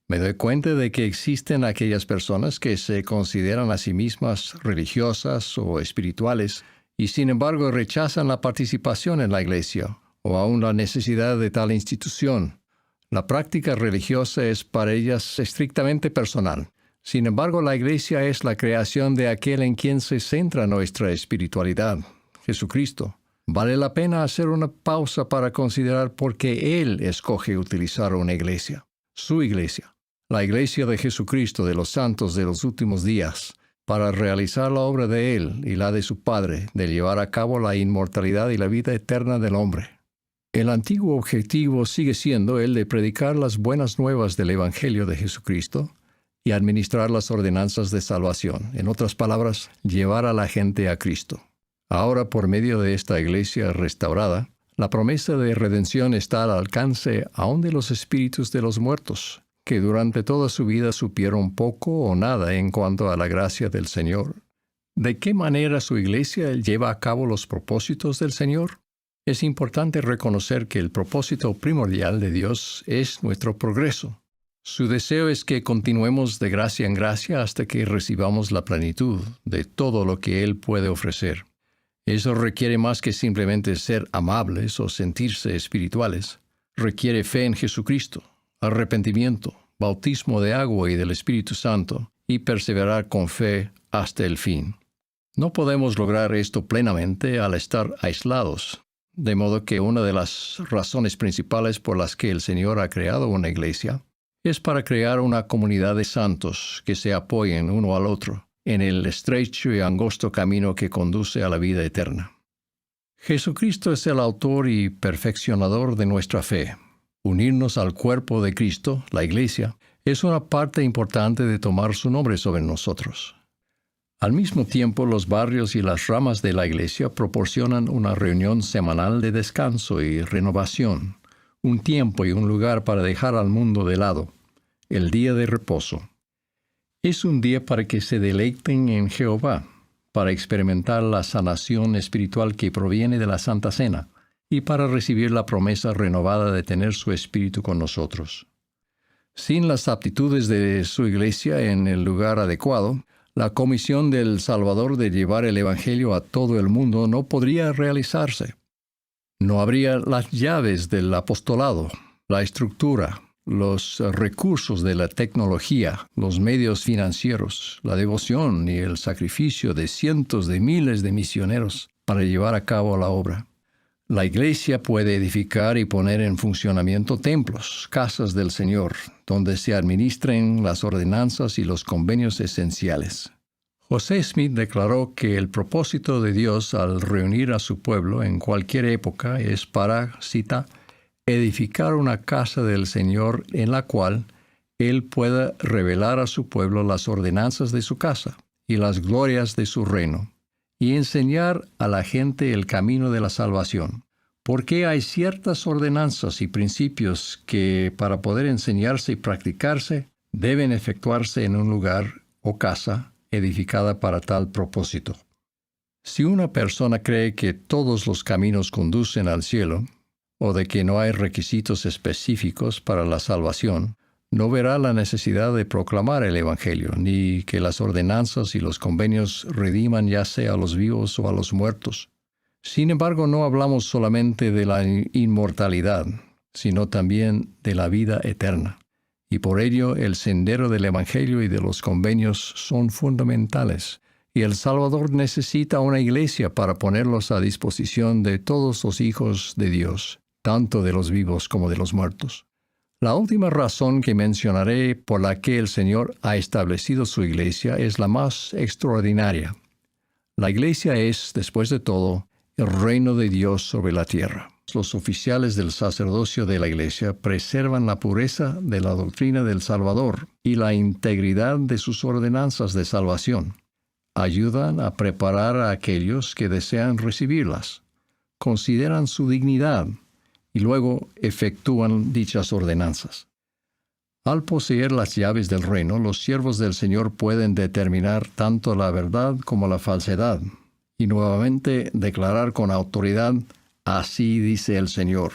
Me doy cuenta de que existen aquellas personas que se consideran a sí mismas religiosas o espirituales y sin embargo rechazan la participación en la iglesia o aún la necesidad de tal institución. La práctica religiosa es para ellas estrictamente personal. Sin embargo, la iglesia es la creación de aquel en quien se centra nuestra espiritualidad, Jesucristo. Vale la pena hacer una pausa para considerar por qué Él escoge utilizar una iglesia, su iglesia, la iglesia de Jesucristo de los santos de los últimos días, para realizar la obra de Él y la de su Padre, de llevar a cabo la inmortalidad y la vida eterna del hombre. El antiguo objetivo sigue siendo el de predicar las buenas nuevas del Evangelio de Jesucristo y administrar las ordenanzas de salvación. En otras palabras, llevar a la gente a Cristo. Ahora, por medio de esta iglesia restaurada, la promesa de redención está al alcance aún de los espíritus de los muertos, que durante toda su vida supieron poco o nada en cuanto a la gracia del Señor. ¿De qué manera su iglesia lleva a cabo los propósitos del Señor? Es importante reconocer que el propósito primordial de Dios es nuestro progreso. Su deseo es que continuemos de gracia en gracia hasta que recibamos la plenitud de todo lo que Él puede ofrecer. Eso requiere más que simplemente ser amables o sentirse espirituales. Requiere fe en Jesucristo, arrepentimiento, bautismo de agua y del Espíritu Santo, y perseverar con fe hasta el fin. No podemos lograr esto plenamente al estar aislados, de modo que una de las razones principales por las que el Señor ha creado una iglesia es para crear una comunidad de santos que se apoyen uno al otro en el estrecho y angosto camino que conduce a la vida eterna. Jesucristo es el autor y perfeccionador de nuestra fe. Unirnos al cuerpo de Cristo, la Iglesia, es una parte importante de tomar su nombre sobre nosotros. Al mismo tiempo, los barrios y las ramas de la Iglesia proporcionan una reunión semanal de descanso y renovación, un tiempo y un lugar para dejar al mundo de lado, el día de reposo. Es un día para que se deleiten en Jehová, para experimentar la sanación espiritual que proviene de la Santa Cena y para recibir la promesa renovada de tener su Espíritu con nosotros. Sin las aptitudes de su iglesia en el lugar adecuado, la comisión del Salvador de llevar el Evangelio a todo el mundo no podría realizarse. No habría las llaves del apostolado, la estructura, los recursos de la tecnología, los medios financieros, la devoción y el sacrificio de cientos de miles de misioneros para llevar a cabo la obra. La Iglesia puede edificar y poner en funcionamiento templos, casas del Señor, donde se administren las ordenanzas y los convenios esenciales. José Smith declaró que el propósito de Dios al reunir a su pueblo en cualquier época es para, cita, edificar una casa del Señor en la cual Él pueda revelar a su pueblo las ordenanzas de su casa y las glorias de su reino, y enseñar a la gente el camino de la salvación. Porque hay ciertas ordenanzas y principios que, para poder enseñarse y practicarse, deben efectuarse en un lugar o casa edificada para tal propósito. Si una persona cree que todos los caminos conducen al cielo, o de que no hay requisitos específicos para la salvación, no verá la necesidad de proclamar el Evangelio, ni que las ordenanzas y los convenios rediman ya sea a los vivos o a los muertos. Sin embargo, no hablamos solamente de la inmortalidad, sino también de la vida eterna. Y por ello, el sendero del Evangelio y de los convenios son fundamentales, y el Salvador necesita una iglesia para ponerlos a disposición de todos los hijos de Dios, tanto de los vivos como de los muertos. La última razón que mencionaré por la que el Señor ha establecido su iglesia es la más extraordinaria. La iglesia es, después de todo, el reino de Dios sobre la tierra. Los oficiales del sacerdocio de la iglesia preservan la pureza de la doctrina del Salvador y la integridad de sus ordenanzas de salvación. Ayudan a preparar a aquellos que desean recibirlas. Consideran su dignidad y luego efectúan dichas ordenanzas. Al poseer las llaves del reino, los siervos del Señor pueden determinar tanto la verdad como la falsedad, y nuevamente declarar con autoridad, así dice el Señor.